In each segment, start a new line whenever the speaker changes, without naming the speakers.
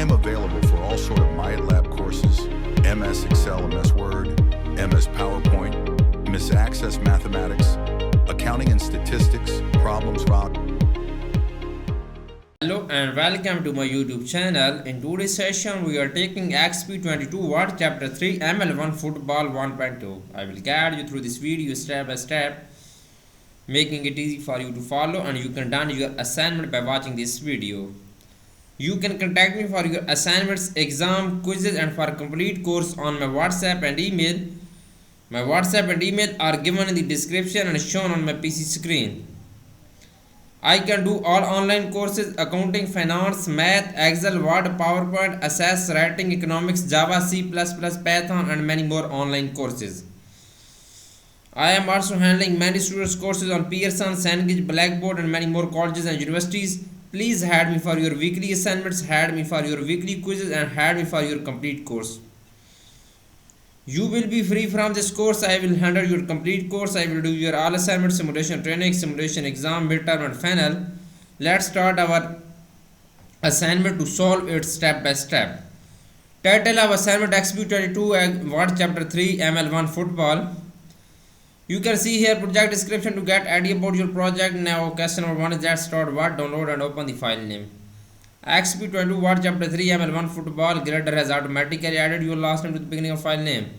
I'm available for all sort of MyLab courses, MS Excel, MS Word, MS PowerPoint, MS Access Mathematics, Accounting and Statistics, Problems Rock.
Hello and welcome to my YouTube channel. In today's session we are taking XP22 Word Chapter 3 ML1 Football 1.2. I will guide you through this video step by step, making it easy for you to follow, and you can done your assignment by watching this video. You can contact me for your assignments, exam, quizzes and for complete course on my WhatsApp and email. My WhatsApp and email are given in the description and shown on my PC screen. I can do all online courses: accounting, finance, math, Excel, Word, PowerPoint, Access, writing, economics, Java, C++, Python and many more online courses. I am also handling many students courses on Pearson, Cengage, Blackboard and many more colleges and universities. Please add me for your weekly assignments, add me for your weekly quizzes and add me for your complete course. You will be free from this course. I will handle your complete course. I will do your all assignments, simulation training, simulation exam, midterm and final. Let's start our assignment to solve it step by step. Title of assignment: XP22 Word Chapter 3 ML1 Football. You can see here project description to get idea about your project. Now question number 1 is let's start Word, download and open the file name. XP22 Word Chapter 3 ML1 Football. Grader has automatically added your last name to the beginning of file name.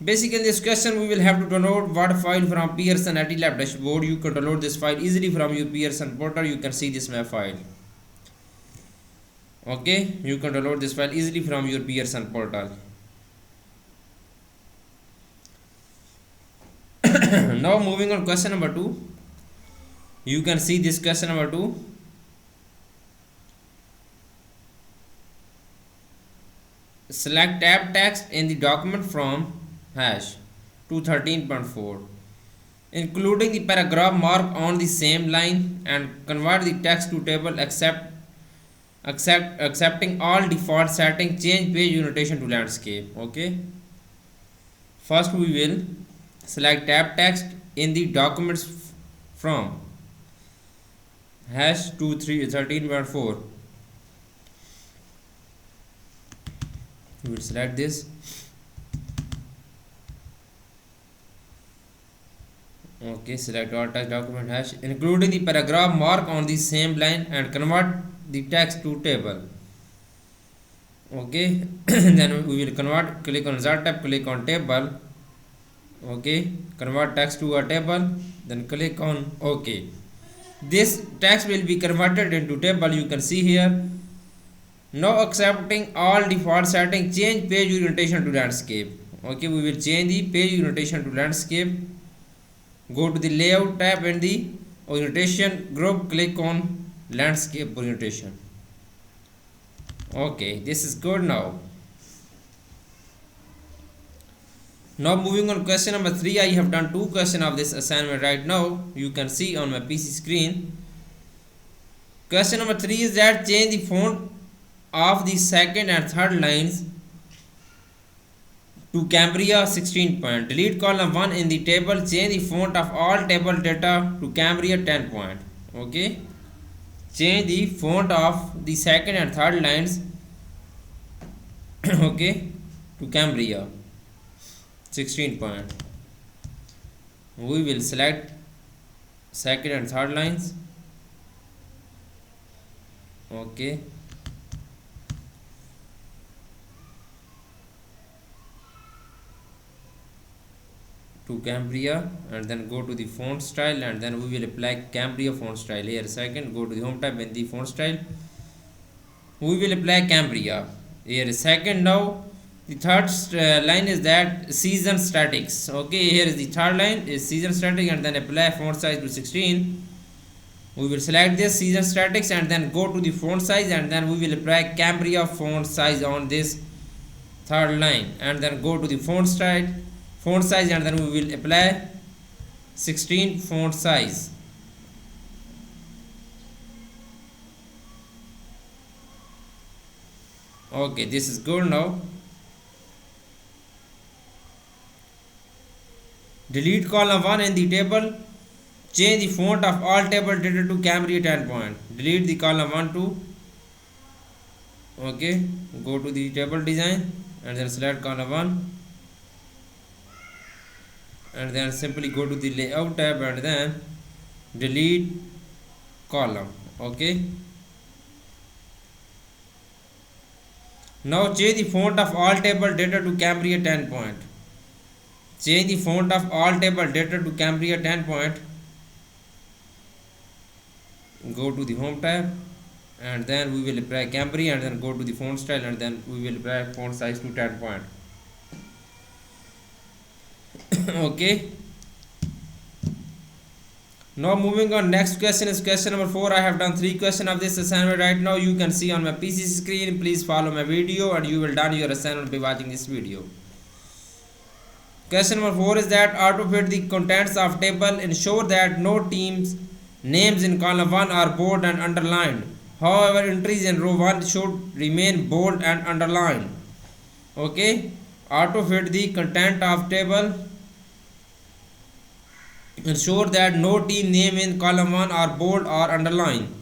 Basically in this question we will have to download Word file from Pearson ATLAB dashboard. You can download this file easily from your Pearson portal. You can see this map file. Okay, you can download this file easily from your Pearson portal. Now moving on question number 2. You can see this question number 2. Select tab text in the document from hash 213.4, including the paragraph mark on the same line, and convert the text to table accepting all default settings. Change page notation to landscape. Okay, first we will select tab text in the documents from hash 213.4. We will select this. Okay, select all text document hash including the paragraph mark on the same line, and convert the text to table. Okay, then we will convert. Click on insert tab, click on table. Okay, convert text to a table, then click on OK. This text will be converted into table. You can see here. Now accepting all default settings, change page orientation to landscape. Okay, we will change the page orientation to landscape. Go to the layout tab and the orientation group, click on landscape orientation. Okay, this is good now. Now moving on question number 3. I have done 2 questions of this assignment right now. You can see on my PC screen. Question number 3 is that change the font of the second and third lines to Cambria 16 point. Delete column 1 in the table. Change the font of all table data to Cambria 10 point. Okay, change the font of the second and third lines okay, to Cambria 16 point. We will select second and third lines. Okay, to Cambria, and then go to the font style, and then we will apply Cambria font style. Here second, go to the home tab in the font style, we will apply Cambria. Here second. Now the third line is that season statics. Okay, here is the third line is season static, and then apply font size to 16. We will select this season statics and then go to the font size, and then we will apply Cambria font size on this third line, and then go to the font style, font size, and then we will apply 16 font size. Okay, this is good now. Delete column 1 in the table. Change the font of all table data to Cambria 10 point. Delete the column 1 to Okay, go to the table design and then select column 1 and then simply go to the layout tab and then delete column. Okay, now change the font of all table data to Cambria 10 point. Change the font of all table data to Cambria 10 point. Go to the home tab and then we will apply Cambria and then go to the font style and then we will apply font size to 10 point. Okay, now moving on, next question is question number 4. I have done 3 questions of this assignment right now. You can see on my PC screen. Please follow my video and you will done your assignment by watching this video. Question number 4 is that auto-fit the contents of table. Ensure that no team's names in column 1 are bold and underlined. However, entries in row 1 should remain bold and underlined. Okay, auto-fit the content of table. Ensure that no team name in column 1 are bold or underlined.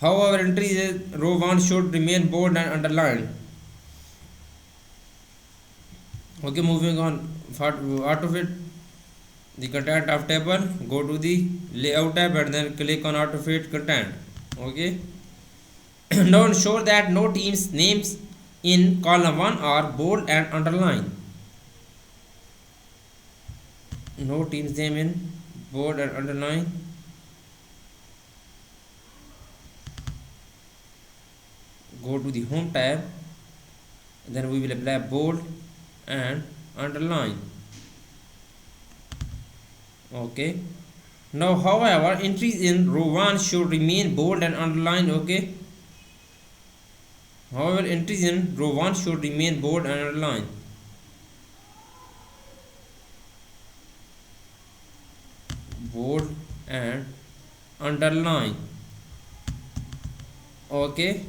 However, entries in row 1 should remain bold and underlined. Okay, moving on, for auto-fit the content of table, go to the layout tab and then click on auto-fit content. Okay, now ensure that no team's names in column 1 are bold and underlined. No team's name in bold and underline. Go to the home tab, then we will apply bold and underline. Okay, now however entries in row 1 should remain bold and underlined. Okay, however entries in row 1 should remain bold and underlined. Bold and underline. Okay,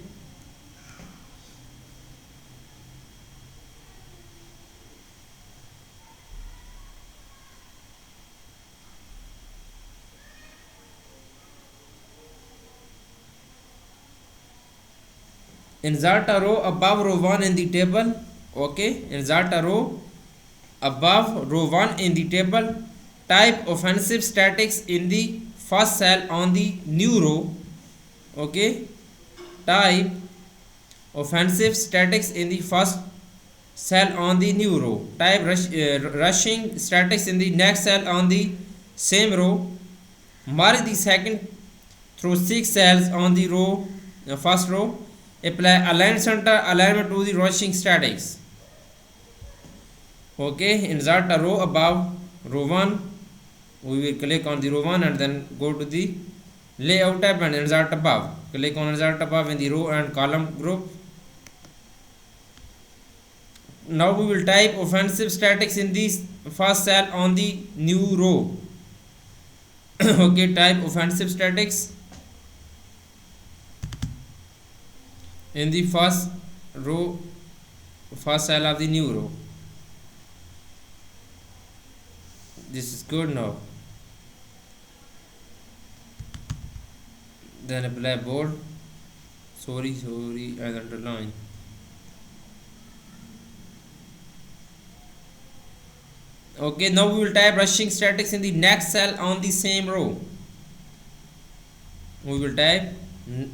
insert a row above row 1 in the table. Okay, insert a row above row 1 in the table. Type offensive statics in the first cell on the new row. Okay, type offensive statics in the first cell on the new row. Type rushing statics in the next cell on the same row. Merge the second through 6 cells on the row first row. Apply align center alignment to the rushing statics. Okay, insert a row above row 1. We will click on the row 1 and then go to the layout tab and insert above. Click on insert above in the row and column group. Now we will type offensive statics in the first cell on the new row. Okay, type offensive statics in the first row, first cell of the new row. This is good now. Then apply bold, sorry and underline. Okay, now we will type rushing statics in the next cell on the same row. We will type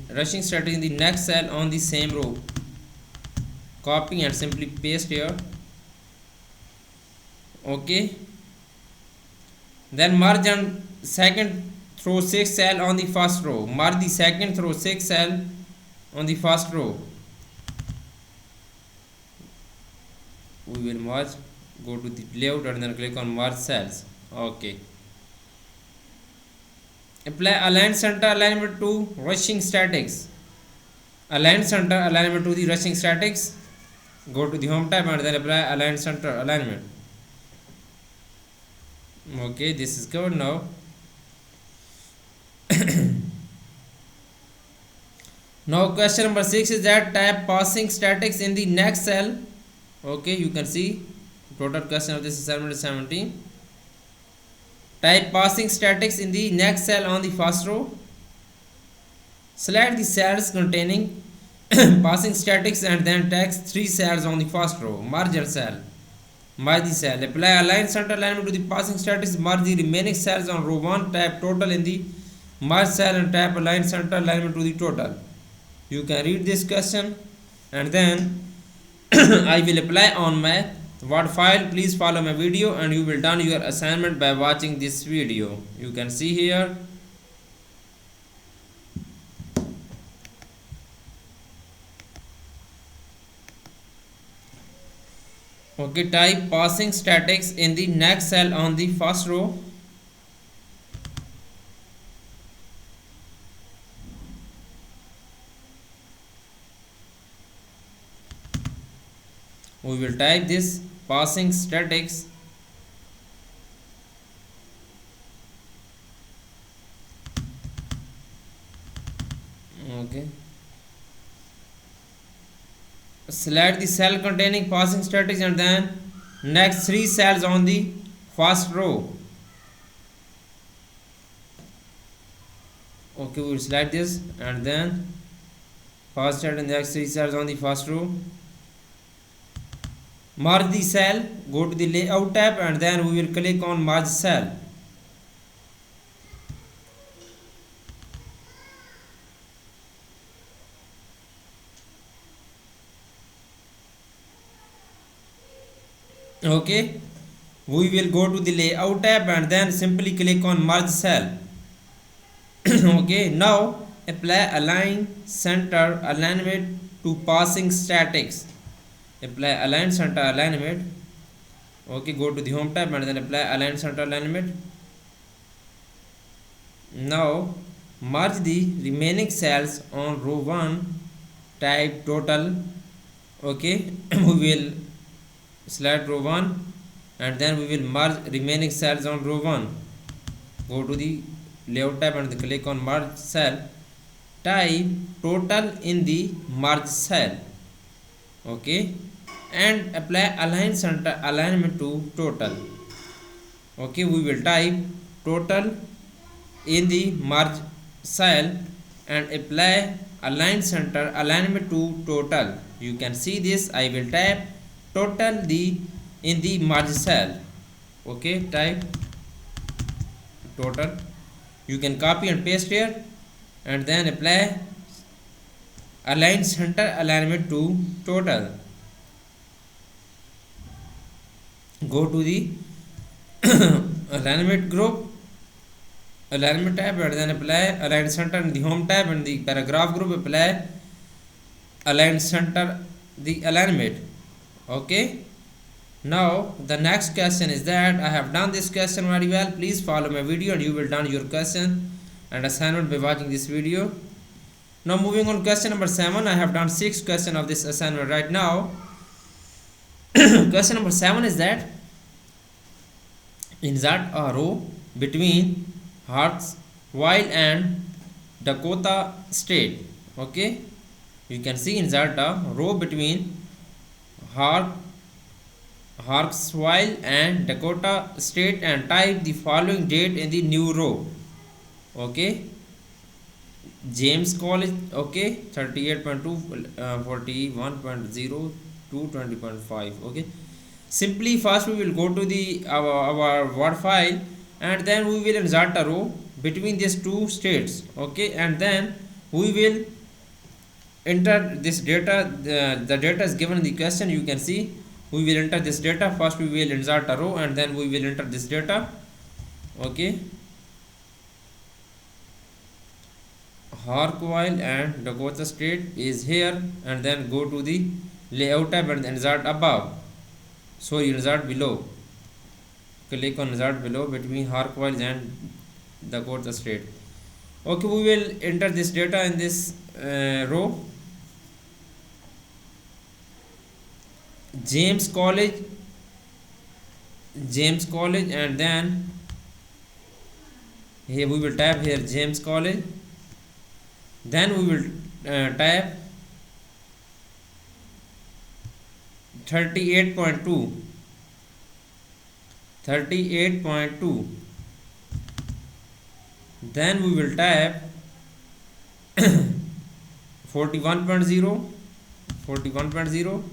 rushing statics in the next cell on the same row. Copy and simply paste here. Okay, then merge on second throw 6 cell on the first row. Merge the second throw 6 cell on the first row. We will merge. Go to the layout and then click on merge cells. Okay, apply align center alignment to rushing statics. Align center alignment to the rushing statics. Go to the home tab and then apply align center alignment. Okay, this is good now. Now question number 6 is that type passing statics in the next cell. Okay, you can see total question of this assignment is 17. Type passing statics in the next cell on the first row. Select the cells containing passing statics and then text 3 cells on the first row. Merge a cell. Merge the cell. Apply align center alignment to the passing statics. Merge the remaining cells on row 1. Type total in the merge cell and type align center alignment to the total. You can read this question and then I will apply on my Word file. Please follow my video and you will done your assignment by watching this video. You can see here. Okay, type passing statics in the next cell on the first row. We will type this passing statics okay. Select the cell containing passing statics and then next 3 cells on the first row. Okay, we will select this and then first cell and next 3 cells on the first row. Merge the cell, go to the layout tab and then we will click on merge cell. Okay, we will go to the layout tab and then simply click on merge cell. Okay, now apply align center alignment to passing statics. Apply align center alignment. Okay, go to the home tab and then apply align center alignment. Now merge the remaining cells on row 1. Type total. Okay, we will select row 1 and then we will merge remaining cells on row 1. Go to the layout tab and click on merge cell. Type total in the merge cell. Okay, and apply align center alignment to total. Okay, we will type total in the merge cell and apply align center alignment to total. You can see this. I will type total in the merge cell. Okay, type total. You can copy and paste here and then apply align center alignment to total. Go to the alignment group, alignment tab and then apply align center in the home tab and the paragraph group apply align center the alignment. Okay, now the next question is that I have done this question very well. Please follow my video and you will done your question and assignment by watching this video. Now moving on question number 7. I have done 6 questions of this assignment right now. Question number 7 is that insert a row between Hartsville and Dakota State. Okay, you can see insert a row between Hartsville and Dakota State and type the following date in the new row. Okay, James College. Okay, 38.2, 41.0 to 20.5. Okay, simply first we will go to the our Word file and then we will insert a row between these 2 states. Okay, and then we will enter this data. The data is given in the question. You can see we will enter this data. First we will insert a row and then we will enter this data. Okay, Hartsville and Dakota State is here and then go to the layout tab and insert above. Sorry, insert below. Click on insert below between Hartsville and Dakota State. Okay, we will enter this data in this row. James College and then here we will type here James College. Then we will type 38.2. Then we will type 41.0, 41.0,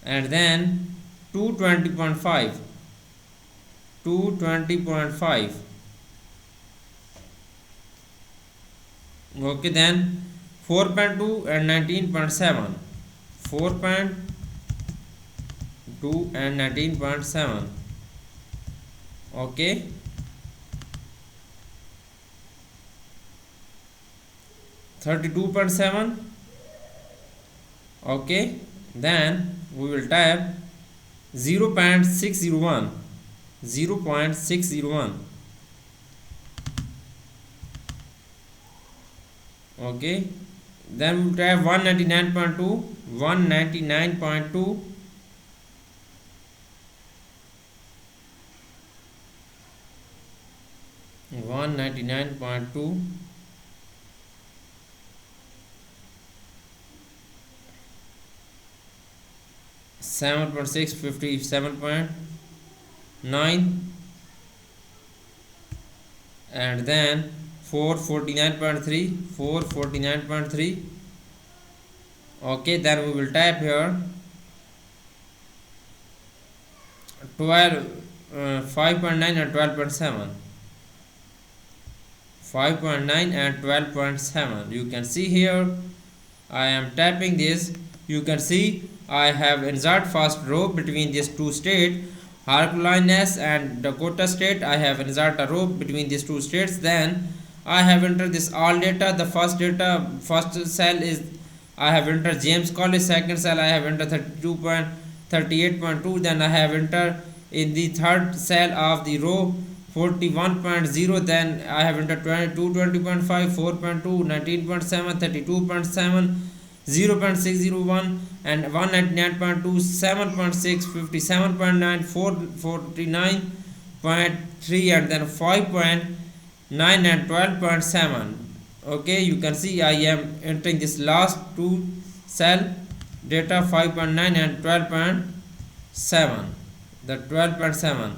and then 220.5, 220.5. Okay, then 4.2 and 19.7, 4.2 and 19.7. Okay, 32.7. Okay, then we will type 0.601, 0.601. Okay, then we type 199.2, 199.2, 199.2, 7.6, 57.9, and then 449.3, 449.3. Okay, then we will type here 5.9 and 12.7, 5.9 and 12.7. You can see here I am tapping this. You can see I have insert first row between these two states, Carolinas and Dakota state. I have insert a row between these two states. Then I have entered this all data. The first cell is I have entered James College. Second cell I have entered 38.2. Then I have entered in the third cell of the row 41.0. Then I have entered 20.5, 4.2, 19.7, 32.7, 0.601, and 199.2, 7.6, 57.9, 449.3, and then 5.9 and 12.7. Okay, you can see I am entering this last two cell data, 5.9 and 12.7, the 12.7.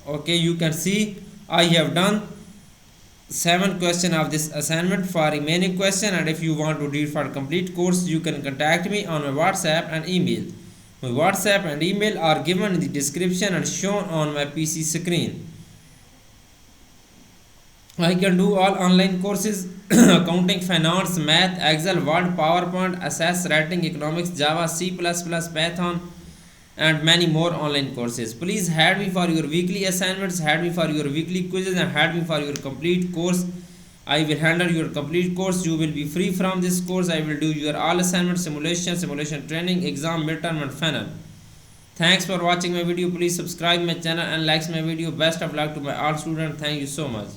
Okay, you can see I have done 7 question of this assignment. For remaining question, and if you want to read for complete course, you can contact me on my WhatsApp and email. My WhatsApp and email are given in the description and shown on my PC screen. I can do all online courses accounting, finance, math, Excel, Word, PowerPoint, Access, writing, economics, Java, C++, Python, and many more online courses. Please add me for your weekly assignments, add me for your weekly quizzes, and add me for your complete course. I will handle your complete course. You will be free from this course. I will do your all assignments, simulation training, exam, midterm, and final. Thanks for watching my video. Please subscribe my channel and like my video. Best of luck to my all students. Thank you so much.